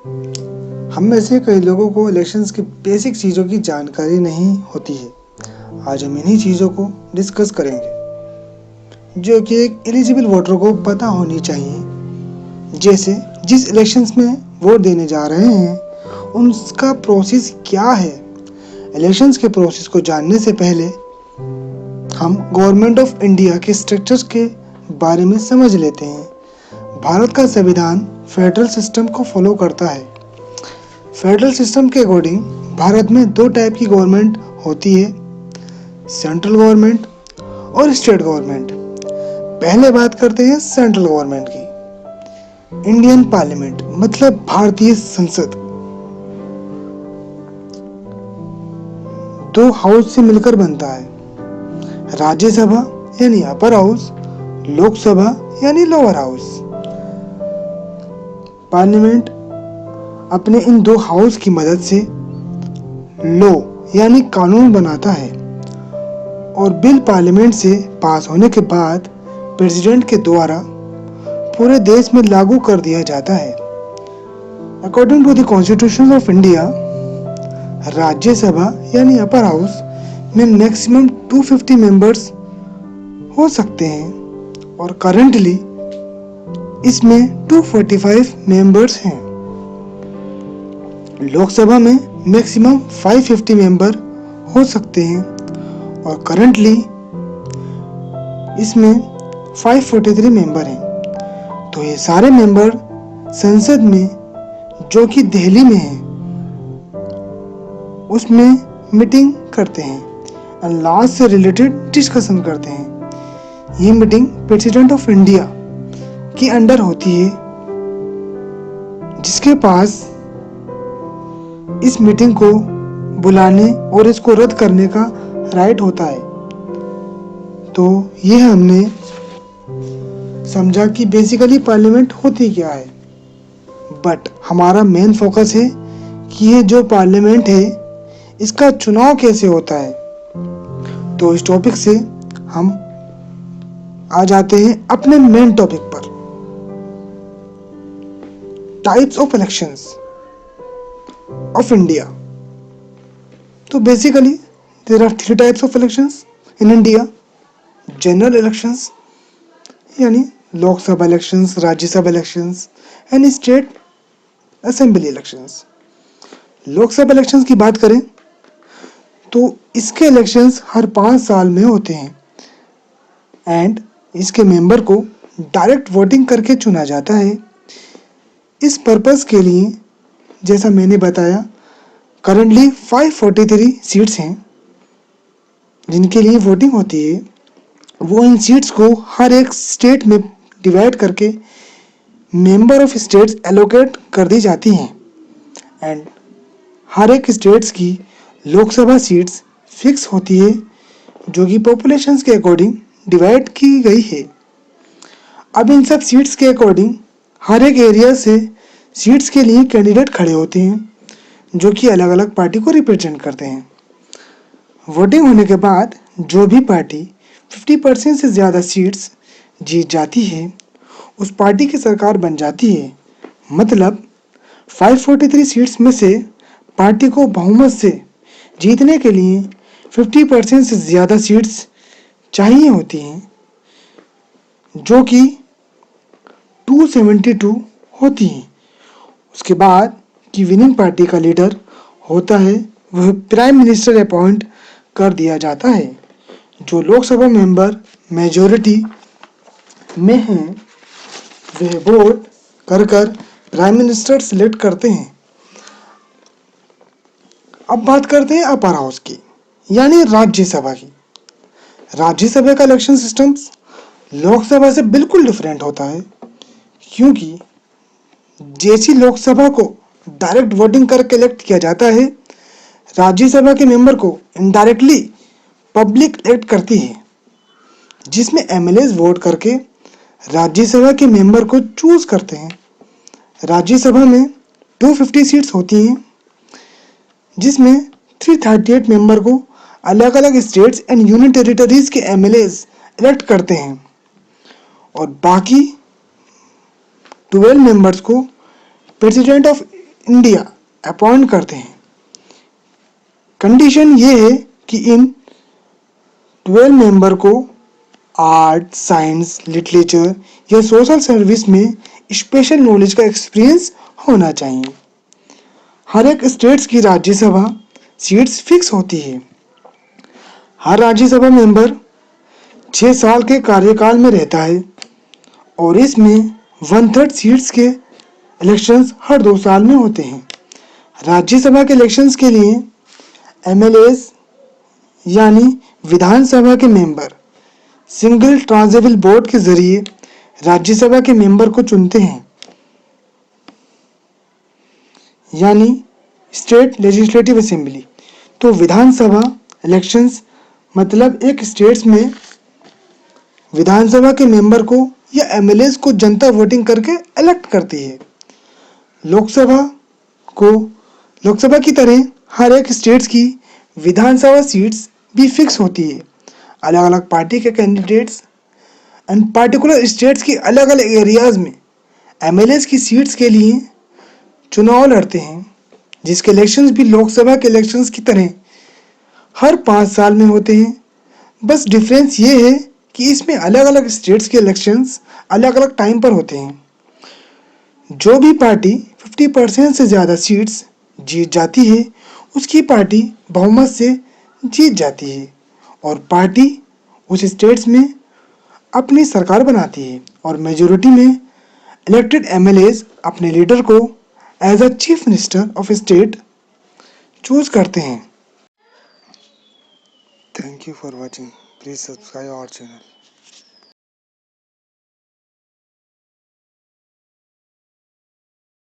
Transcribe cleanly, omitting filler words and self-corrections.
हम में से कई लोगों को इलेक्शंस की बेसिक चीज़ों की जानकारी नहीं होती है। आज हम इन्हीं चीज़ों को डिस्कस करेंगे जो कि एक एलिजिबल वोटर को पता होनी चाहिए। जैसे जिस इलेक्शंस में वोट देने जा रहे हैं उनका प्रोसेस क्या है। इलेक्शंस के प्रोसेस को जानने से पहले हम गवर्नमेंट ऑफ इंडिया के स्ट्रक्चर्स के बारे में समझ लेते हैं। भारत का संविधान फेडरल सिस्टम को फॉलो करता है। फेडरल सिस्टम के अकॉर्डिंग भारत में दो टाइप की गवर्नमेंट होती है, सेंट्रल गवर्नमेंट और स्टेट गवर्नमेंट। पहले बात करते हैं सेंट्रल गवर्नमेंट की। इंडियन पार्लियामेंट मतलब भारतीय संसद दो हाउस से मिलकर बनता है, राज्यसभा यानी अपर हाउस, लोकसभा यानी लोअर हाउस। पार्लियामेंट अपने इन दो हाउस की मदद से लॉ यानी कानून बनाता है और बिल पार्लियामेंट से पास होने के बाद प्रेसिडेंट के द्वारा पूरे देश में लागू कर दिया जाता है। According to the constitution of India, Rajya Sabha यानी अपर हाउस में मैक्सिमम 250 मेंबर्स हो सकते हैं और करंटली इसमें 245 मेंबर्स हैं। लोकसभा में मैक्सिमम 550 मेंबर हो सकते हैं और करंटली इसमें 543 मेंबर हैं। तो ये सारे मेंबर संसद में जो कि दिल्ली में है उसमें मीटिंग करते हैं और लॉ से रिलेटेड डिस्कशन करते हैं। ये मीटिंग प्रेसिडेंट ऑफ इंडिया के अंडर होती है जिसके पास इस मीटिंग को बुलाने और इसको रद्द करने का राइट होता है। तो ये हमने समझा कि बेसिकली पार्लियामेंट होती क्या है, बट हमारा मेन फोकस है कि ये जो पार्लियामेंट है इसका चुनाव कैसे होता है। तो इस टॉपिक से हम आ जाते हैं अपने मेन टॉपिक पर, types of elections of India. तो basically there are 3 types of elections in India. General elections यानी Lok Sabha elections, Rajya Sabha elections and state assembly elections. Lok Sabha elections की बात करें तो इसके इलेक्शंस हर 5 साल में होते हैं एंड इसके मेंबर को डायरेक्ट वोटिंग करके चुना जाता है। इस पर्पस के लिए जैसा मैंने बताया करंटली 543 सीट्स हैं जिनके लिए वोटिंग होती है। वो इन सीट्स को हर एक स्टेट में डिवाइड करके मेंबर ऑफ स्टेट्स एलोकेट कर दी जाती हैं एंड हर एक स्टेट्स की लोकसभा सीट्स फिक्स होती है जो कि पॉपुलेशंस के अकॉर्डिंग डिवाइड की गई है। अब इन सब सीट्स के अकॉर्डिंग हर एक एरिया से सीट्स के लिए कैंडिडेट खड़े होते हैं जो कि अलग अलग पार्टी को रिप्रेजेंट करते हैं। वोटिंग होने के बाद जो भी पार्टी 50% से ज़्यादा सीट्स जीत जाती है उस पार्टी की सरकार बन जाती है। मतलब 543 सीट्स में से पार्टी को बहुमत से जीतने के लिए 50% से ज़्यादा सीट्स चाहिए होती हैं जो कि 272 होती हैं। उसके बाद की विनिंग पार्टी का लीडर होता है वह प्राइम मिनिस्टर अपॉइंट कर दिया जाता है। जो लोकसभा मेंबर मेजॉरिटी में हैं वह वोट कर प्राइम मिनिस्टर सिलेक्ट करते हैं। अब बात करते हैं अपर हाउस की यानी राज्यसभा की। राज्यसभा का इलेक्शन सिस्टम लोकसभा से बिल्कुल डिफरेंट होता है क्योंकि जैसी लोकसभा को डायरेक्ट वोटिंग करके इलेक्ट किया जाता है, राज्यसभा के मेंबर को इनडायरेक्टली पब्लिक इलेक्ट करती है जिसमें एमएलएज वोट करके राज्यसभा के मेंबर को चूज करते हैं। राज्यसभा में 250 सीट्स होती हैं जिसमें 338 मेंबर को अलग अलग स्टेट्स एंड यूनियन टेरिटरीज के एमएलएज इलेक्ट करते हैं और बाकी 12 मेंबर्स को प्रेसिडेंट ऑफ इंडिया अपॉइंट करते हैं। कंडीशन ये है कि इन 12 मेंबर को आर्ट, साइंस, लिटरेचर या सोशल सर्विस में स्पेशल नॉलेज का एक्सपीरियंस होना चाहिए। हर एक स्टेट्स की राज्यसभा सीट्स फिक्स होती है। हर राज्यसभा मेंबर 6 साल के कार्यकाल में रहता है और इसमें 1/3 सीट्स के इलेक्शंस हर 2 साल में होते हैं। राज्यसभा के इलेक्शंस के लिए एमएलएस यानी विधानसभा के मेंबर सिंगल ट्रांसेबल वोट के जरिए राज्यसभा के मेंबर को चुनते हैं, यानी स्टेट लेजिस्लेटिव असेंबली। तो विधानसभा इलेक्शंस मतलब एक स्टेट्स में विधानसभा के मेंबर को या एमएलएस को जनता वोटिंग करके इलेक्ट करती है। लोकसभा को लोकसभा की तरह हर एक स्टेट्स की विधानसभा सीट्स भी फिक्स होती है। अलग अलग पार्टी के कैंडिडेट्स एंड पार्टिकुलर स्टेट्स की अलग अलग एरियाज में एमएलएस की सीट्स के लिए चुनाव लड़ते हैं, जिसके इलेक्शंस भी लोकसभा के इलेक्शंस की तरह हर 5 साल में होते हैं। बस डिफरेंस ये है कि इसमें अलग अलग स्टेट्स के इलेक्शंस अलग अलग टाइम पर होते हैं। जो भी पार्टी 50% से ज़्यादा सीट्स जीत जाती है उसकी पार्टी बहुमत से जीत जाती है और पार्टी उस स्टेट्स में अपनी सरकार बनाती है और मेजोरिटी में इलेक्टेड एमएलएज अपने लीडर को as a chief minister of state choose करते हैं। Thank you for watching. Please subscribe our channel.